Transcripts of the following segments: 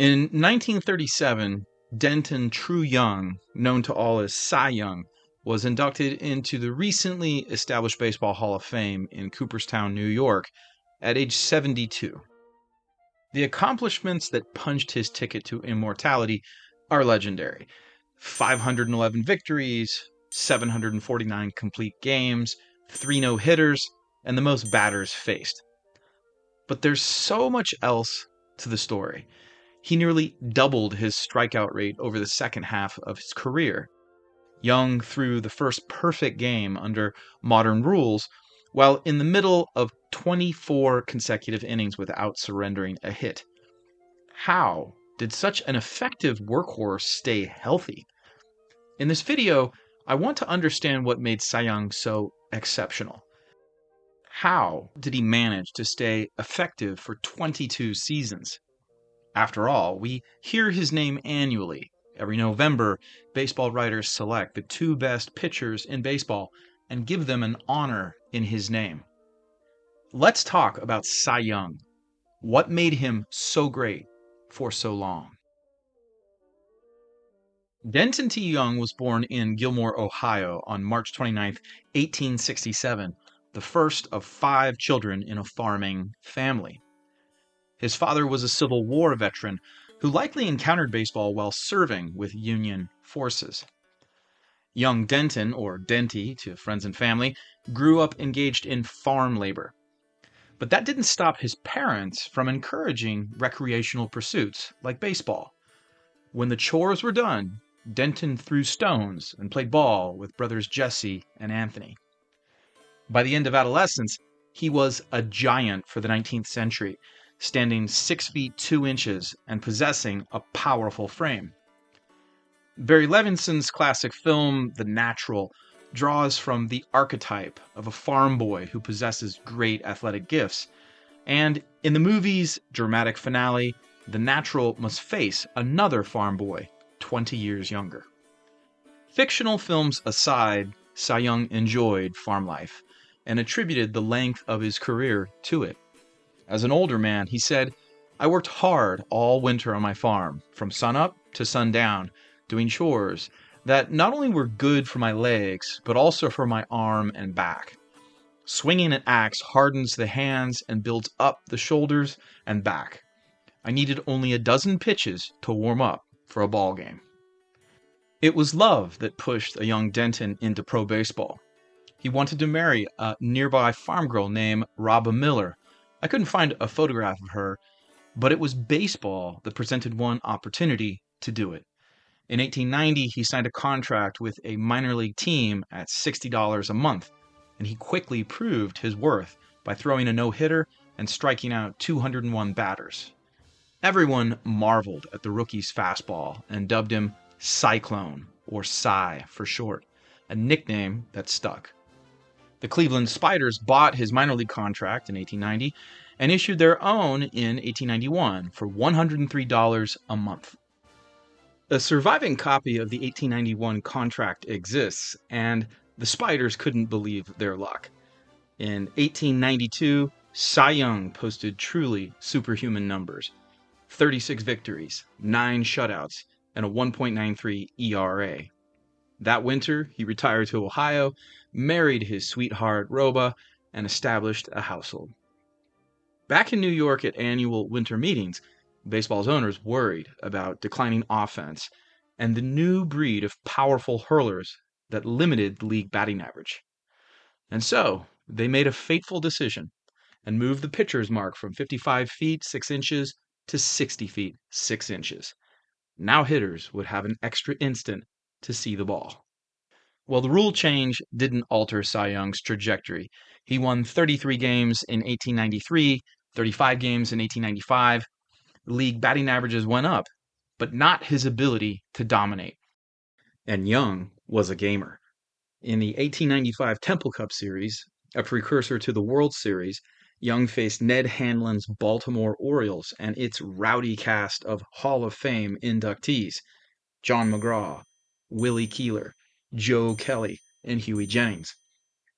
In 1937, Denton True Young, known to all as Cy Young, was inducted into the recently established Baseball Hall of Fame in Cooperstown, New York, at age 72. The accomplishments that punched his ticket to immortality are legendary. 511 victories, 749 complete games, 3 no-hitters, and the most batters faced. But there's so much else to the story. He nearly doubled his strikeout rate over the second half of his career. Young threw the first perfect game under modern rules, while in the middle of 24 consecutive innings without surrendering a hit. How did such an effective workhorse stay healthy? In this video, I want to understand what made Cy Young so exceptional. How did he manage to stay effective for 22 seasons? After all, we hear his name annually. Every November, baseball writers select the 2 best pitchers in baseball and give them an honor in his name. Let's talk about Cy Young. What made him so great for so long? Denton T. Young was born in Gilmore, Ohio on March 29, 1867, the first of 5 children in a farming family. His father was a Civil War veteran who likely encountered baseball while serving with Union forces. Young Denton, or Denty to friends and family, grew up engaged in farm labor. But that didn't stop his parents from encouraging recreational pursuits like baseball. When the chores were done, Denton threw stones and played ball with brothers Jesse and Anthony. By the end of adolescence, he was a giant for the 19th century, standing 6 feet 2 inches and possessing a powerful frame. Barry Levinson's classic film, The Natural, draws from the archetype of a farm boy who possesses great athletic gifts. And in the movie's dramatic finale, The Natural must face another farm boy, 20 years younger. Fictional films aside, Cy Young enjoyed farm life and attributed the length of his career to it. As an older man, he said, "I worked hard all winter on my farm, from sunup to sundown, doing chores that not only were good for my legs, but also for my arm and back. Swinging an axe hardens the hands and builds up the shoulders and back. I needed only a dozen pitches to warm up for a ball game." It was love that pushed a young Denton into pro baseball. He wanted to marry a nearby farm girl named Robba Miller. I couldn't find a photograph of her, but it was baseball that presented one opportunity to do it. In 1890, he signed a contract with a minor league team at $60 a month, and he quickly proved his worth by throwing a no-hitter and striking out 201 batters. Everyone marveled at the rookie's fastball and dubbed him Cyclone, or Cy for short, a nickname that stuck. The Cleveland Spiders bought his minor league contract in 1890 and issued their own in 1891 for $103 a month. A surviving copy of the 1891 contract exists, and the Spiders couldn't believe their luck. In 1892, Cy Young posted truly superhuman numbers: 36 victories, 9 shutouts, and a 1.93 ERA. That winter, he retired to Ohio, married his sweetheart Robba, and established a household. Back in New York at annual winter meetings, baseball's owners worried about declining offense and the new breed of powerful hurlers that limited the league batting average. And so, they made a fateful decision and moved the pitcher's mark from 55 feet 6 inches to 60 feet 6 inches. Now hitters would have an extra instant to see the ball. Well, the rule change didn't alter Cy Young's trajectory. He won 33 games in 1893, 35 games in 1895. The league batting averages went up, but not his ability to dominate. And Young was a gamer. In the 1895 Temple Cup Series, a precursor to the World Series, Young faced Ned Hanlon's Baltimore Orioles and its rowdy cast of Hall of Fame inductees: John McGraw, Willie Keeler, Joe Kelly, and Huey Jennings.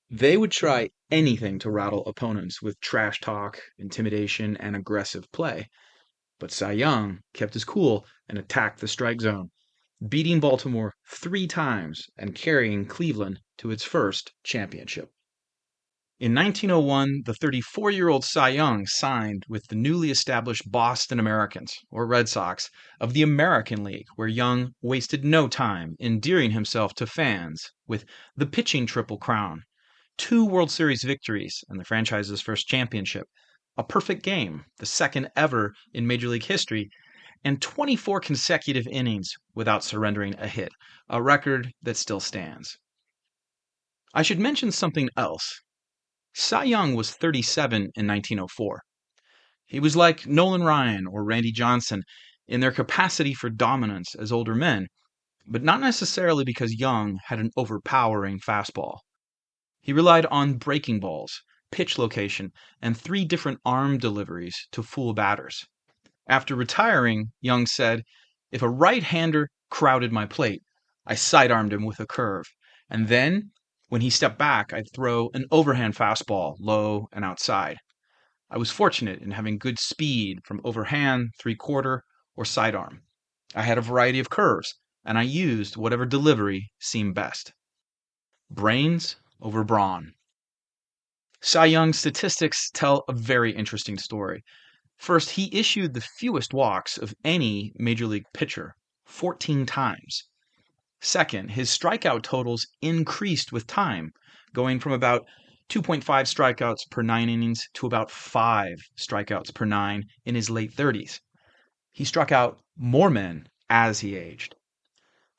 They would try anything to rattle opponents with trash talk, intimidation, and aggressive play. But Cy Young kept his cool and attacked the strike zone, beating Baltimore 3 times and carrying Cleveland to its first championship. In 1901, the 34-year-old Cy Young signed with the newly established Boston Americans, or Red Sox, of the American League, where Young wasted no time endearing himself to fans with the pitching Triple Crown, 2 World Series victories and the franchise's first championship, a perfect game, the second ever in Major League history, and 24 consecutive innings without surrendering a hit, a record that still stands. I should mention something else. Cy Young was 37 in 1904. He was like Nolan Ryan or Randy Johnson in their capacity for dominance as older men, but not necessarily because Young had an overpowering fastball. He relied on breaking balls, pitch location, and 3 different arm deliveries to fool batters. After retiring, Young said, "If a right-hander crowded my plate, I sidearmed him with a curve, and then when he stepped back, I'd throw an overhand fastball low and outside. I was fortunate in having good speed from overhand, 3/4, or sidearm. I had a variety of curves, and I used whatever delivery seemed best." Brains over brawn. Cy Young's statistics tell a very interesting story. First, he issued the fewest walks of any Major League pitcher, 14 times. Second, his strikeout totals increased with time, going from about 2.5 strikeouts per 9 innings to about 5 strikeouts per 9 in his late 30s. He struck out more men as he aged.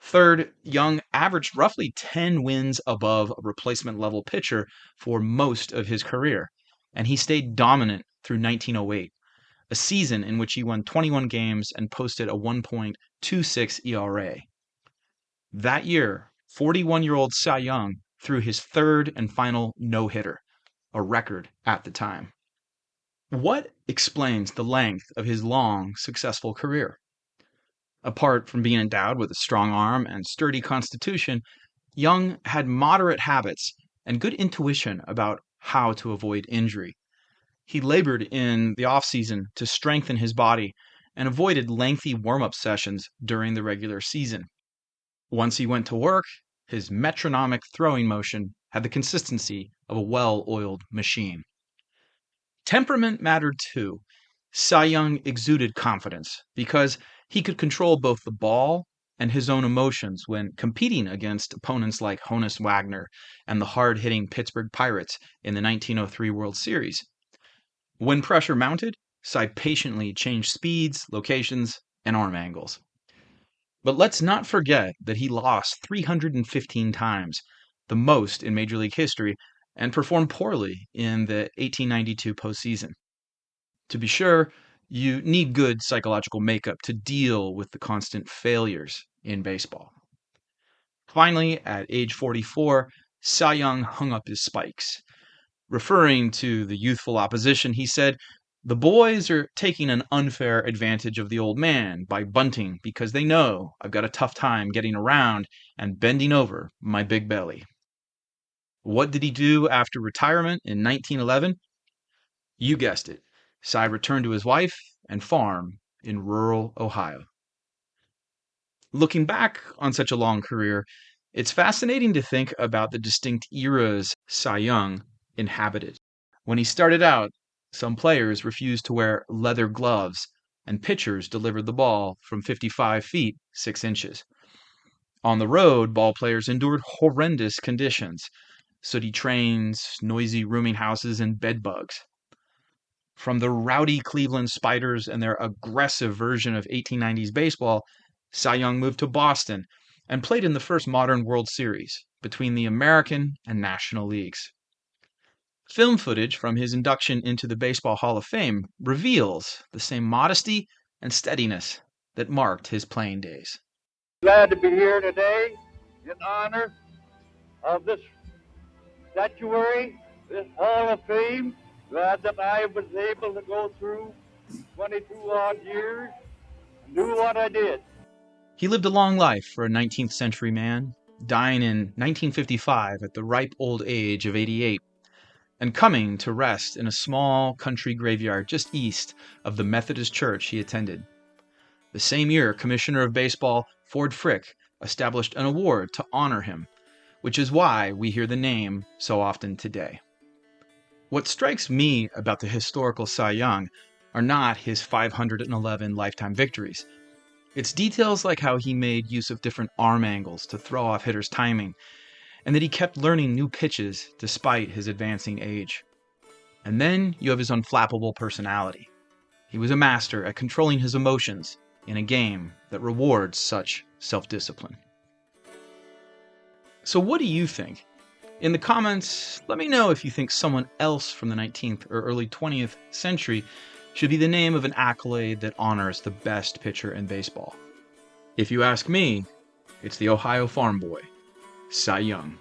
Third, Young averaged roughly 10 wins above a replacement level pitcher for most of his career, and he stayed dominant through 1908, a season in which he won 21 games and posted a 1.26 ERA. That year, 41-year-old Cy Young threw his 3rd and final no-hitter, a record at the time. What explains the length of his long, successful career? Apart from being endowed with a strong arm and sturdy constitution, Young had moderate habits and good intuition about how to avoid injury. He labored in the off-season to strengthen his body and avoided lengthy warm-up sessions during the regular season. Once he went to work, his metronomic throwing motion had the consistency of a well-oiled machine. Temperament mattered too. Cy Young exuded confidence because he could control both the ball and his own emotions when competing against opponents like Honus Wagner and the hard-hitting Pittsburgh Pirates in the 1903 World Series. When pressure mounted, Cy patiently changed speeds, locations, and arm angles. But let's not forget that he lost 315 times, the most in Major League history, and performed poorly in the 1892 postseason. To be sure, you need good psychological makeup to deal with the constant failures in baseball. Finally, at age 44, Cy Young hung up his spikes. Referring to the youthful opposition, he said, "The boys are taking an unfair advantage of the old man by bunting because they know I've got a tough time getting around and bending over my big belly." What did he do after retirement in 1911? You guessed it. Cy returned to his wife and farm in rural Ohio. Looking back on such a long career, it's fascinating to think about the distinct eras Cy Young inhabited. When he started out, some players refused to wear leather gloves, and pitchers delivered the ball from 55 feet 6 inches. On the road, ball players endured horrendous conditions: sooty trains, noisy rooming houses, and bed bugs. From the rowdy Cleveland Spiders and their aggressive version of 1890s baseball, Cy Young moved to Boston and played in the first modern World Series between the American and National Leagues. Film footage from his induction into the Baseball Hall of Fame reveals the same modesty and steadiness that marked his playing days. Glad to be here today in honor of this statuary, this Hall of Fame. Glad that I was able to go through 22 odd years and do what I did. He lived a long life for a 19th century man, dying in 1955 at the ripe old age of 88. and coming to rest in a small country graveyard just east of the Methodist church he attended. The same year, Commissioner of Baseball Ford Frick established an award to honor him, which is why we hear the name so often today. What strikes me about the historical Cy Young are not his 511 lifetime victories. It's details like how he made use of different arm angles to throw off hitters' timing, and that he kept learning new pitches despite his advancing age. And then you have his unflappable personality. He was a master at controlling his emotions in a game that rewards such self-discipline. So what do you think? In the comments, let me know if you think someone else from the 19th or early 20th century should be the name of an accolade that honors the best pitcher in baseball. If you ask me, it's the Ohio farm boy, Cy Young.